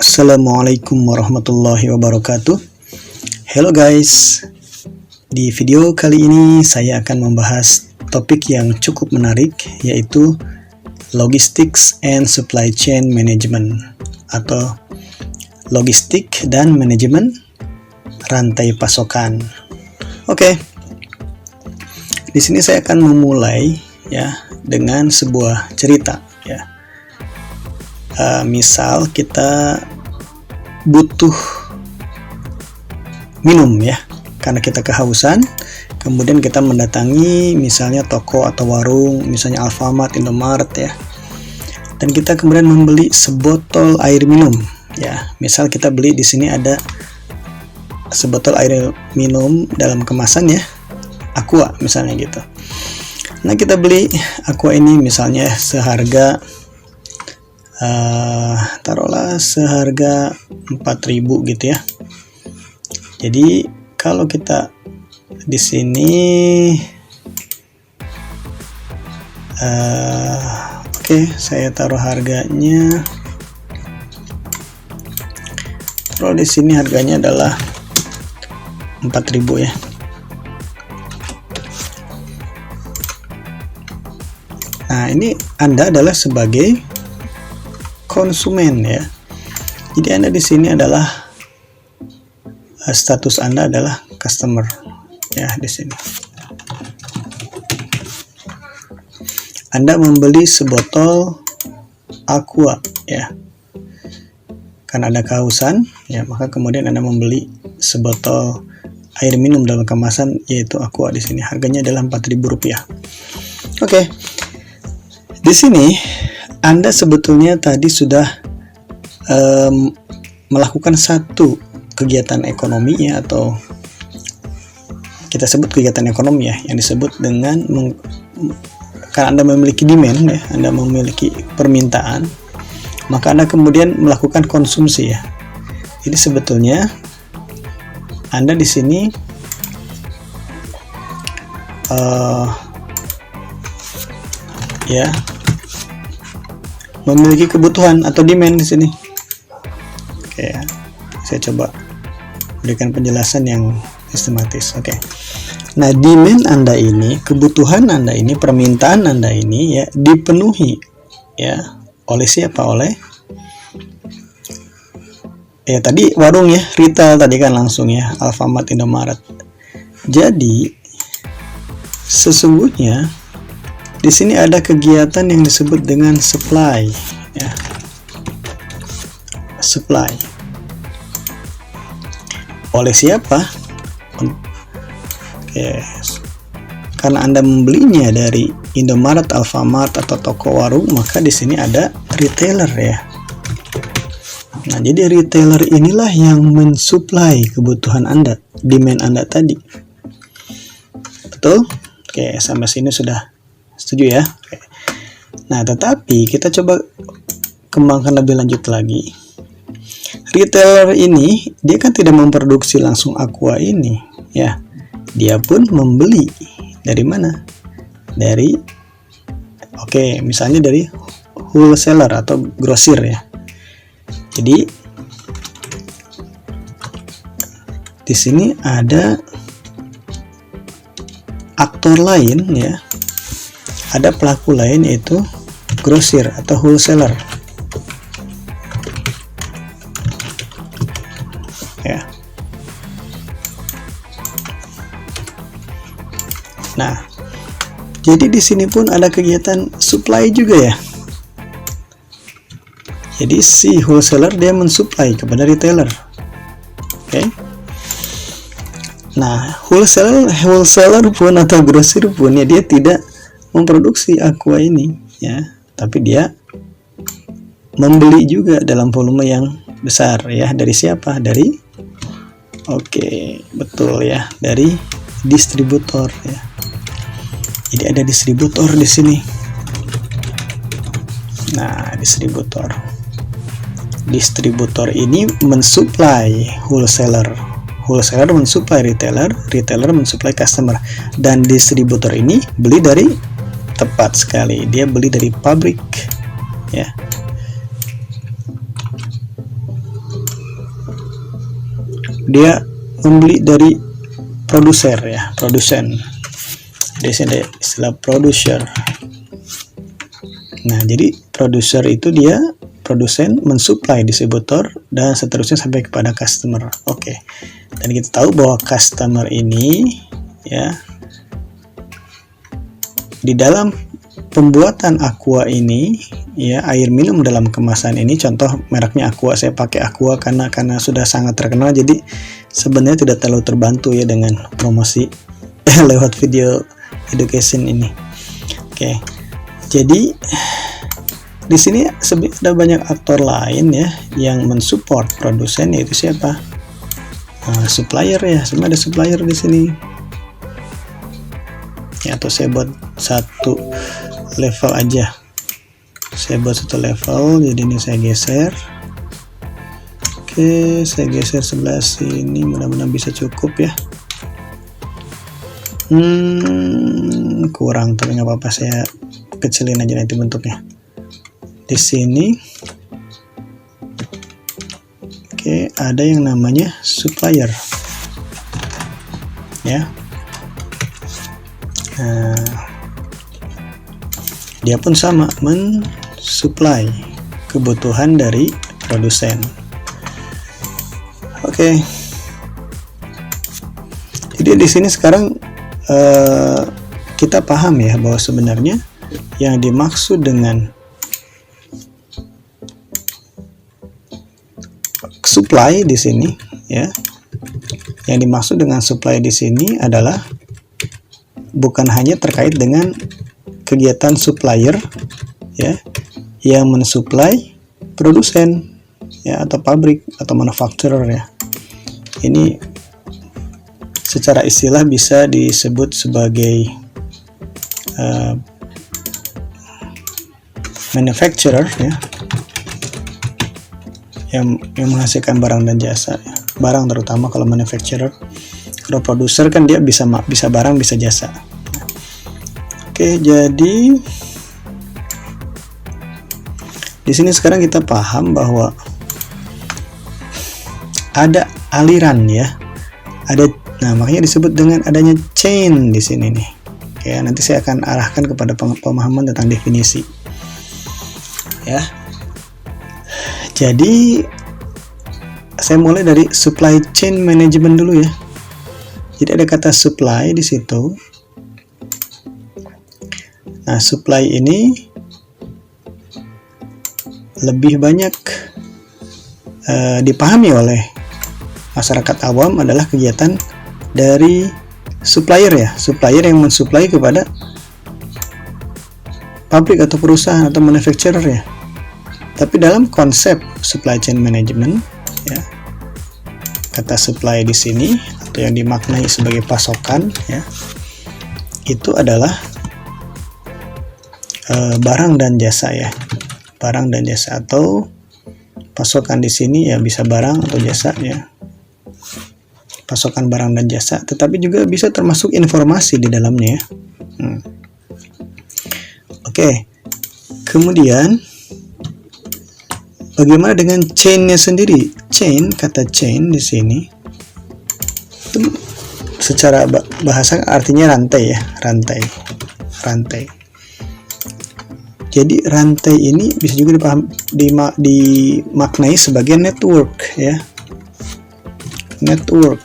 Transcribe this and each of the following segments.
Assalamualaikum warahmatullahi wabarakatuh. Hello guys. Di video kali ini saya akan membahas topik yang cukup menarik, yaitu Logistics and Supply Chain Management atau logistik dan manajemen rantai pasokan. Oke. Di sini saya akan memulai dengan sebuah cerita ya. Misal kita butuh minum ya, karena kita kehausan, kemudian kita mendatangi misalnya toko atau warung, misalnya Alfamart, Indomaret ya, dan kita kemudian membeli sebotol air minum ya. Misal kita beli di sini ada sebotol air minum dalam kemasan ya, Aqua misalnya gitu. Nah, kita beli Aqua ini misalnya seharga taruhlah seharga 4.000 gitu ya. Jadi kalau kita di sini oke, saya taruh harganya. Kalau di sini harganya adalah 4.000 ya. Nah, ini Anda adalah sebagai konsumen ya. Jadi Anda di sini adalah status Anda adalah customer ya di sini. Anda membeli sebotol Aqua ya. Karena ada kehausan ya, maka kemudian Anda membeli sebotol air minum dalam kemasan yaitu Aqua di sini. Harganya adalah Rp4.000. Oke. Di sini Anda sebetulnya tadi sudah melakukan satu kegiatan ekonomi ya, atau kita sebut kegiatan ekonomi ya, yang disebut dengan karena Anda memiliki demand ya, Anda memiliki permintaan, maka Anda kemudian melakukan konsumsi ya. Jadi sebetulnya Anda di sini ya memiliki kebutuhan atau demand di sini. Oke ya, saya coba berikan penjelasan yang sistematis. Oke. Nah, demand Anda ini, kebutuhan Anda ini, permintaan Anda ini ya dipenuhi ya oleh siapa? Oleh ya tadi warung ya, retail tadi kan langsung ya, Alfamart, Indomaret. Jadi sesungguhnya di sini ada kegiatan yang disebut dengan supply ya. Supply. Oleh siapa? Oke. Karena Anda membelinya dari Indomaret, Alfamart atau toko warung, maka di sini ada retailer ya. Nah, jadi retailer inilah yang mensuplai kebutuhan Anda, demand Anda tadi. Betul? Oke, sampai sini sudah setuju ya? Oke. Nah, tetapi kita coba kembangkan lebih lanjut lagi. Retailer ini dia kan tidak memproduksi langsung Aqua ini ya. Dia pun membeli dari mana? Dari misalnya dari wholesaler atau grosir ya. Jadi di sini ada aktor lain ya. Ada pelaku lain yaitu grosir atau wholesaler ya. Nah, jadi di sini pun ada kegiatan supply juga ya. Jadi si wholesaler dia mensuplai kepada retailer. Oke. Nah, wholesaler pun atau grosir pun ya dia tidak memproduksi Aqua ini ya, tapi dia membeli juga dalam volume yang besar ya. Dari siapa? Dari betul ya, dari distributor ya. Jadi ada distributor di sini. Nah, distributor ini mensuplai wholesaler mensuplai retailer mensuplai customer, dan distributor ini beli dari, tepat sekali, dia beli dari pabrik ya. dia membeli dari produser ya, produsen. Di sini ada istilah producer. Nah, jadi produser itu dia produsen mensuplai distributor dan seterusnya sampai kepada customer. Oke. Dan kita tahu bahwa customer ini ya, di dalam pembuatan Aqua ini ya, air minum dalam kemasan ini, contoh mereknya Aqua, saya pakai Aqua karena sudah sangat terkenal, jadi sebenarnya tidak terlalu terbantu ya dengan promosi lewat video education ini. Oke. Jadi di sini ada banyak aktor lain ya yang mensupport produsen, yaitu siapa? Supplier ya, semua ada supplier di sini. Ya, atau saya buat satu level aja. Saya buat satu level, jadi ini saya geser. Oke, saya geser sebelah sini, mudah-mudahan bisa cukup ya. Kurang, tapi nggak apa-apa, saya kecilin aja nanti bentuknya. Di sini, oke, ada yang namanya supplier, ya. Nah, dia pun sama, mensuplai kebutuhan dari produsen. Oke. Jadi di sini sekarang kita paham ya bahwa sebenarnya yang dimaksud dengan supply di sini ya, yang dimaksud dengan supply di sini adalah bukan hanya terkait dengan kegiatan supplier ya yang mensuplai produsen ya, atau pabrik atau manufacturer ya. Ini secara istilah bisa disebut sebagai manufacturer ya, yang menghasilkan barang dan jasa ya. Barang terutama kalau manufacturer. Kalau produser kan dia bisa barang bisa jasa. Oke, jadi di sini sekarang kita paham bahwa ada aliran ya, nah makanya disebut dengan adanya chain di sini nih. Oke, nanti saya akan arahkan kepada pemahaman tentang definisi ya. Jadi saya mulai dari supply chain management dulu ya. Jadi ada kata supply di situ. Nah, supply ini lebih banyak dipahami oleh masyarakat awam adalah kegiatan dari supplier ya, supplier yang mensuplai kepada pabrik atau perusahaan atau manufacturer ya. Tapi dalam konsep supply chain management ya, kata supply di sini atau yang dimaknai sebagai pasokan ya, itu adalah barang dan jasa ya, barang dan jasa, atau pasokan di sini ya bisa barang atau jasa ya, pasokan barang dan jasa, tetapi juga bisa termasuk informasi di dalamnya ya. Oke, kemudian bagaimana dengan chain-nya sendiri? Chain, kata chain di sini itu secara bahasa artinya rantai ya, rantai. Jadi rantai ini bisa juga dimaknai sebagai network ya. Network.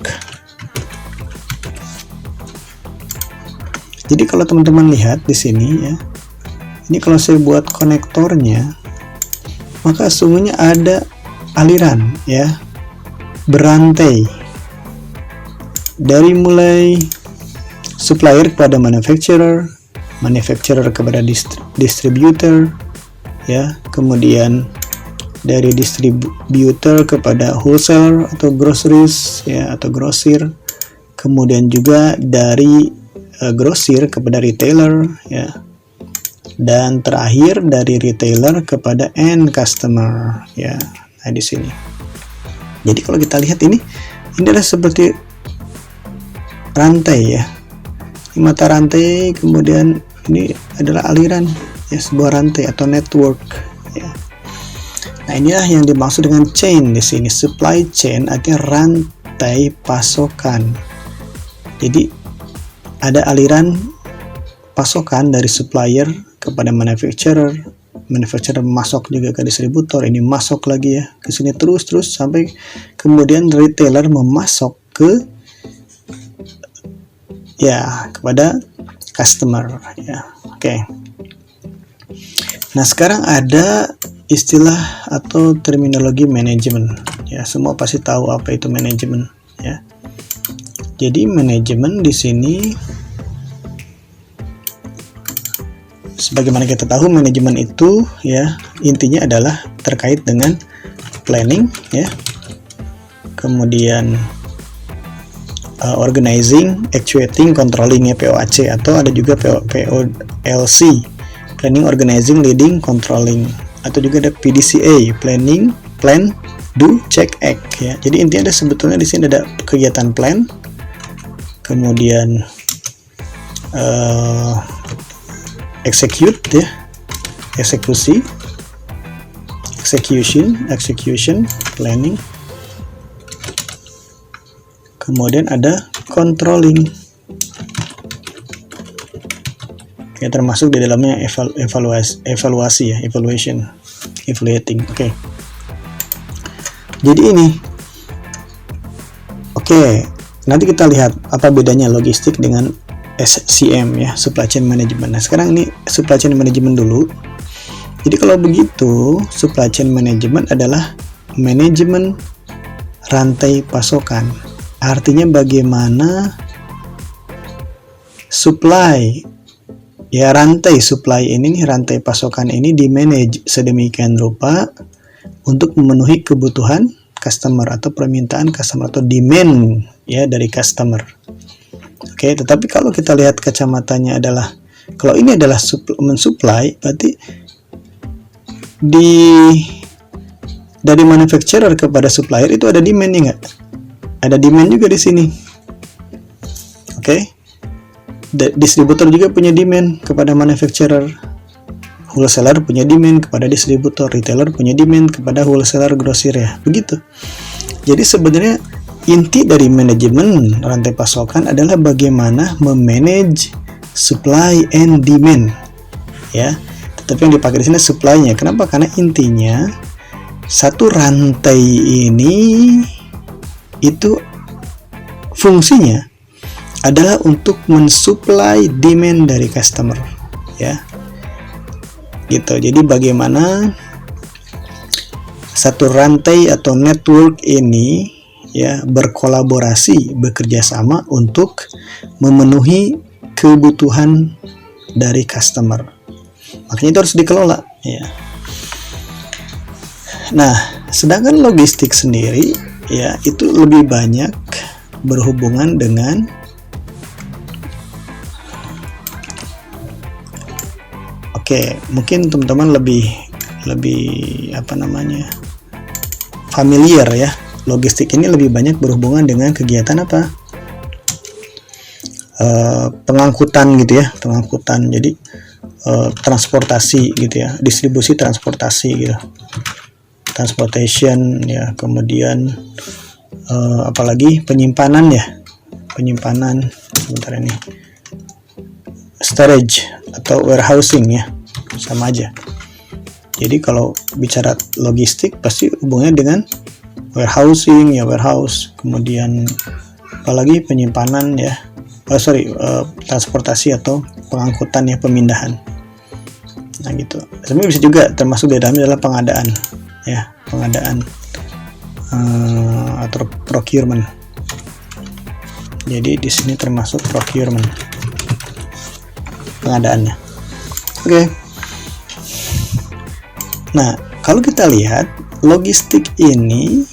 Jadi kalau teman-teman lihat di sini ya, ini kalau saya buat konektornya, maka sungguhnya ada aliran ya, berantai dari mulai supplier kepada manufacturer, manufacturer kepada distributor ya, kemudian dari distributor kepada wholesaler atau groceries ya, atau grosir, kemudian juga dari grosir kepada retailer ya, dan terakhir dari retailer kepada end customer ya. Nah, di sini. Jadi kalau kita lihat ini adalah seperti rantai ya. Ini mata rantai, kemudian ini adalah aliran ya, sebuah rantai atau network ya. Nah, inilah yang dimaksud dengan chain di sini. Supply chain artinya rantai pasokan. Jadi ada aliran pasokan dari supplier kepada manufacturer, manufacturer masuk juga ke distributor, ini masuk lagi ya ke sini terus sampai kemudian retailer memasok ke kepada customer ya. Oke. Nah, sekarang ada istilah atau terminologi manajemen ya, semua pasti tahu apa itu manajemen ya. Jadi manajemen di sini, sebagaimana kita tahu, manajemen itu ya intinya adalah terkait dengan planning ya, kemudian organizing, actuating, controlling ya, POAC, atau ada juga POLC, planning, organizing, leading, controlling, atau juga ada PDCA, planning, plan, do, check, act ya. Jadi intinya ada sebetulnya di sini ada kegiatan plan, kemudian execute ya, eksekusi, execution, planning, kemudian ada controlling ya, termasuk di dalamnya evaluasi ya, evaluating. Oke. Jadi ini nanti kita lihat apa bedanya logistik dengan SCM ya, supply chain management. Nah, sekarang ini supply chain management dulu. Jadi kalau begitu, supply chain management adalah manajemen rantai pasokan. Artinya bagaimana supply ya, rantai supply ini, rantai pasokan ini dimanage sedemikian rupa untuk memenuhi kebutuhan customer atau permintaan customer atau demand ya dari customer. Oke, tetapi kalau kita lihat kacamatanya adalah, kalau ini adalah mensupply, berarti dari manufacturer kepada supplier itu ada demand ya nggak? Ada demand juga di sini. Oke. Distributor juga punya demand kepada manufacturer. Wholesaler punya demand kepada distributor, retailer punya demand kepada wholesaler, grosir ya. Begitu. Jadi sebenarnya inti dari manajemen rantai pasokan adalah bagaimana memanage supply and demand. Ya. Tetapi yang dipakai di sini supply-nya. Kenapa? Karena intinya satu rantai ini itu fungsinya adalah untuk mensupply demand dari customer ya. Gitu. Jadi bagaimana satu rantai atau network ini ya berkolaborasi, bekerja sama untuk memenuhi kebutuhan dari customer. Makanya itu harus dikelola ya. Nah, sedangkan logistik sendiri ya itu lebih banyak berhubungan dengan mungkin teman-teman lebih familiar ya. Logistik ini lebih banyak berhubungan dengan kegiatan apa? Pengangkutan gitu ya, pengangkutan. Jadi transportasi gitu ya, distribusi transportasi gitu. Transportation ya, kemudian apalagi penyimpanan ya, sebentar ini, storage atau warehousing ya, sama aja. Jadi kalau bicara logistik pasti hubungannya dengan warehousing ya, warehouse, kemudian apalagi penyimpanan ya, transportasi atau pengangkutan ya, pemindahan. Nah gitu. Sebenarnya bisa juga termasuk di dalamnya adalah pengadaan ya, atau procurement. Jadi di sini termasuk procurement, pengadaannya. Oke. Nah, kalau kita lihat logistik ini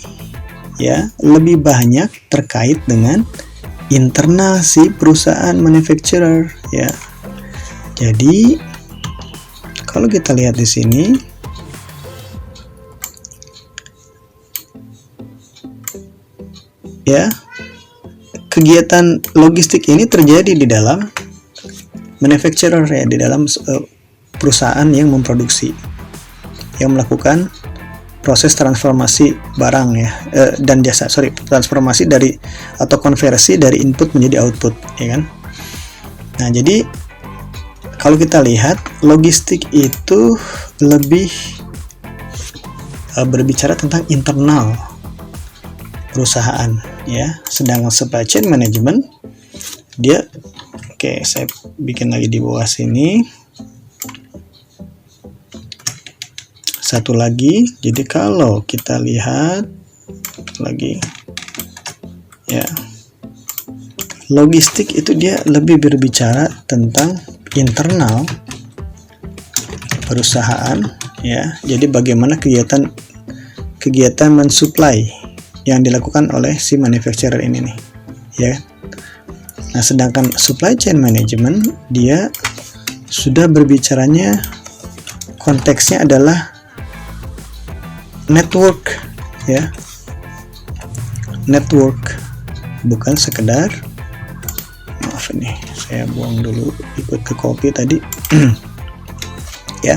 ya lebih banyak terkait dengan internal si perusahaan manufacturer ya. Jadi kalau kita lihat di sini ya, kegiatan logistik ini terjadi di dalam manufacturer ya, di dalam perusahaan yang memproduksi, yang melakukan proses transformasi barang ya, dan jasa, transformasi dari atau konversi dari input menjadi output, ya kan. Nah, jadi kalau kita lihat logistik itu lebih berbicara tentang internal perusahaan ya, sedangkan supply chain management dia, oke, saya bikin lagi di bawah sini satu lagi. Jadi kalau kita lihat lagi ya, logistik itu dia lebih berbicara tentang internal perusahaan ya. Jadi bagaimana kegiatan mensuplai yang dilakukan oleh si manufacturer ini nih ya. Nah, sedangkan supply chain management dia sudah berbicaranya, konteksnya adalah network ya, network, bukan sekedar, maaf ini saya buang dulu, ikut ke copy tadi ya.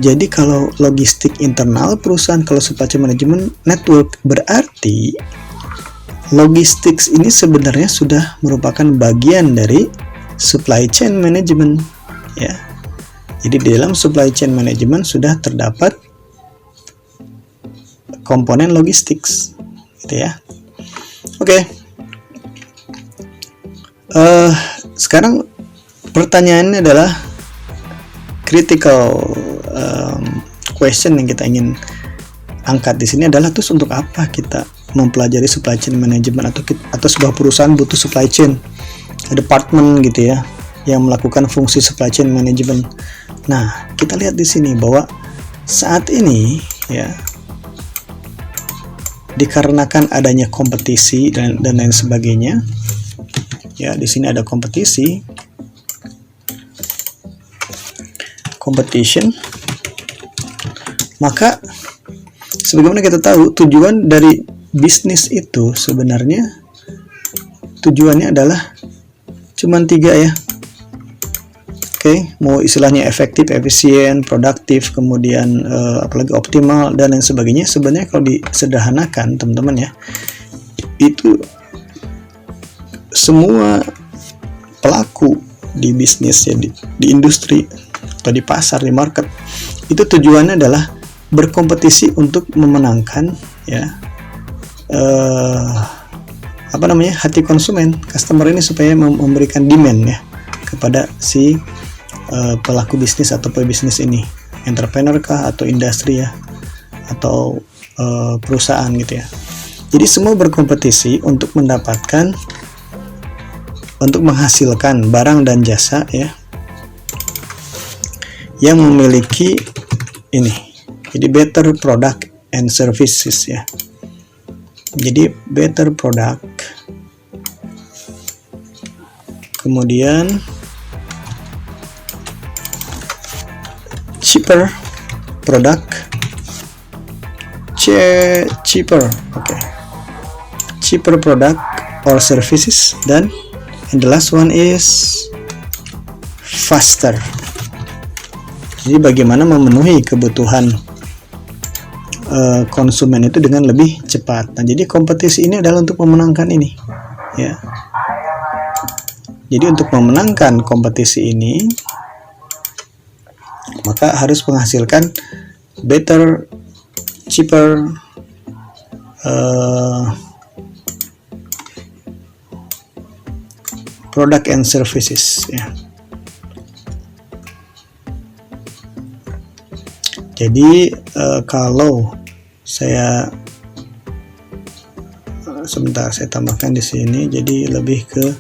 Jadi kalau logistik internal perusahaan, kalau supply chain management network, berarti logistik ini sebenarnya sudah merupakan bagian dari supply chain management ya. Jadi di dalam supply chain management sudah terdapat komponen logistik gitu ya. Oke. Sekarang pertanyaannya adalah critical question yang kita ingin angkat di sini adalah, terus untuk apa kita mempelajari supply chain management, atau sebuah perusahaan butuh supply chain department gitu ya yang melakukan fungsi supply chain management. Nah, kita lihat di sini bahwa saat ini ya, dikarenakan adanya kompetisi dan lain sebagainya ya, di sini ada competition, maka sebagaimana kita tahu tujuan dari bisnis itu sebenarnya tujuannya adalah cuman 3 ya. Oke, mau istilahnya efektif, efisien, produktif, kemudian apalagi optimal dan lain sebagainya. Sebenarnya kalau disederhanakan teman-teman ya, itu semua pelaku di bisnis ya, di industri atau di pasar, di market, itu tujuannya adalah berkompetisi untuk memenangkan ya hati konsumen, customer ini, supaya memberikan demand ya kepada si pelaku bisnis atau pebisnis ini, entrepreneur kah atau industri ya, atau perusahaan gitu ya. Jadi semua berkompetisi untuk menghasilkan barang dan jasa ya yang memiliki ini, jadi better product and services ya. Jadi better product, kemudian cheaper product, cheaper product or services, dan and the last one is faster. Jadi bagaimana memenuhi kebutuhan konsumen itu dengan lebih cepat. Nah, jadi kompetisi ini adalah untuk memenangkan ini ya. Jadi untuk memenangkan kompetisi ini, maka harus menghasilkan better, cheaper, product and services ya. Jadi kalau saya sebentar, saya tambahkan di sini, jadi lebih ke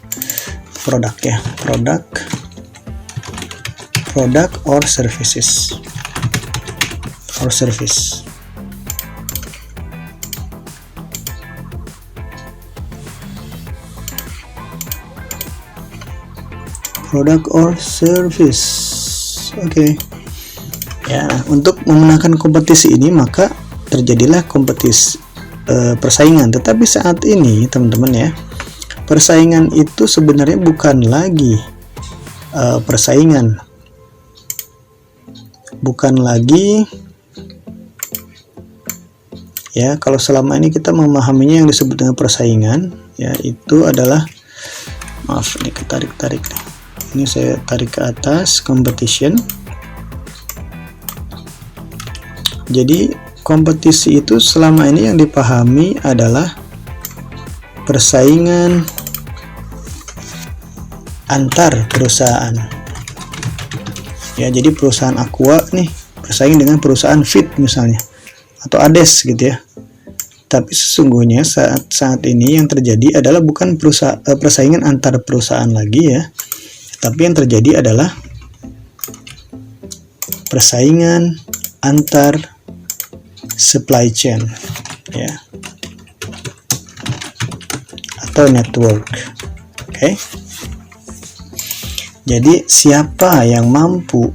produk ya, product or services or service. Product or service. Oke. Ya, untuk memenangkan kompetisi ini maka terjadilah kompetisi persaingan. Tetapi saat ini teman-teman ya, persaingan itu sebenarnya bukan lagi Ya, kalau selama ini kita memahaminya yang disebut dengan persaingan, ya itu adalah, maaf ini ketarik-tarik nih. Ini saya tarik ke atas, competition. Jadi kompetisi itu selama ini yang dipahami adalah persaingan antar perusahaan. Ya, jadi perusahaan Aqua nih bersaing dengan perusahaan Fit misalnya, atau Ades gitu ya. Tapi sesungguhnya saat ini yang terjadi adalah bukan persaingan antar perusahaan lagi ya, tapi yang terjadi adalah persaingan antar supply chain ya, atau network. Oke. Jadi siapa yang mampu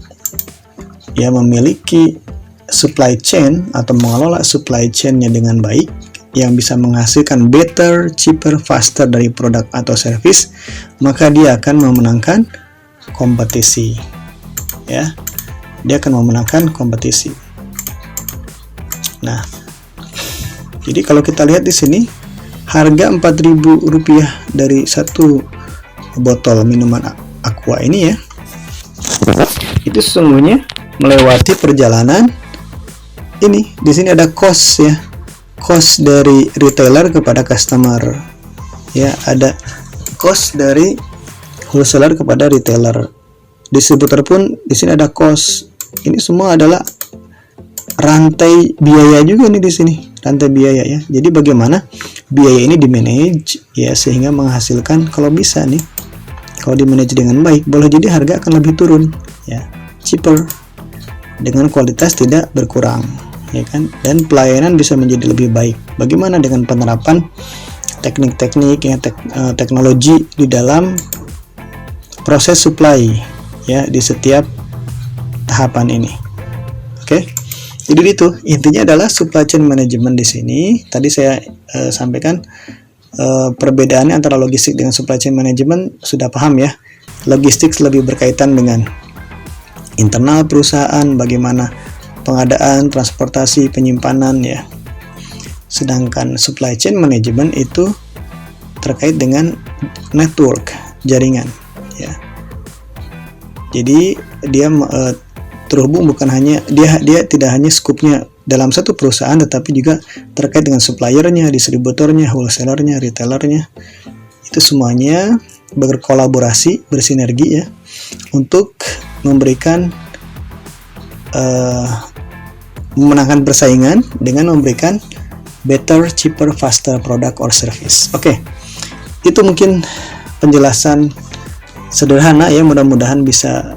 ya memiliki supply chain atau mengelola supply chain-nya dengan baik, yang bisa menghasilkan better, cheaper, faster dari produk atau service, maka dia akan memenangkan kompetisi. Ya, dia akan memenangkan kompetisi. Nah, jadi kalau kita lihat di sini, harga Rp4.000 dari satu botol minuman Aqua ini ya, itu sesungguhnya melewati perjalanan ini. Di sini ada cost ya, cost dari retailer kepada customer ya, ada cost dari wholesaler kepada retailer, distributor pun di sini ada cost. Ini semua adalah rantai biaya juga nih di sini, rantai biaya ya. Jadi bagaimana biaya ini di manage ya, sehingga menghasilkan, kalau bisa nih, kalau di manage dengan baik, boleh jadi harga akan lebih turun ya, cheaper, dengan kualitas tidak berkurang ya kan, dan pelayanan bisa menjadi lebih baik. Bagaimana dengan penerapan teknik-teknik ya, teknologi di dalam proses supply ya, di setiap tahapan ini. Oke. Jadi itu intinya adalah supply chain management di sini. Tadi saya sampaikan perbedaannya antara logistik dengan supply chain management sudah paham ya. Logistik lebih berkaitan dengan internal perusahaan, bagaimana pengadaan, transportasi, penyimpanan ya. Sedangkan supply chain management itu terkait dengan network, jaringan ya. Jadi dia terhubung, bukan hanya dia tidak hanya skupnya dalam satu perusahaan, tetapi juga terkait dengan suppliernya, distributornya, wholesalernya, retailernya. Itu semuanya berkolaborasi, bersinergi ya, untuk memberikan memenangkan persaingan dengan memberikan better, cheaper, faster product or service. Oke. Itu mungkin penjelasan sederhana ya, mudah-mudahan bisa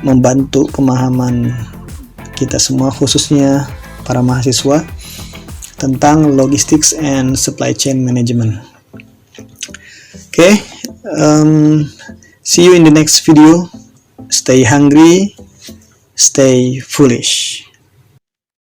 membantu pemahaman kita semua, khususnya para mahasiswa, tentang logistics and supply chain management. Okay, see you in the next video. Stay hungry, stay foolish.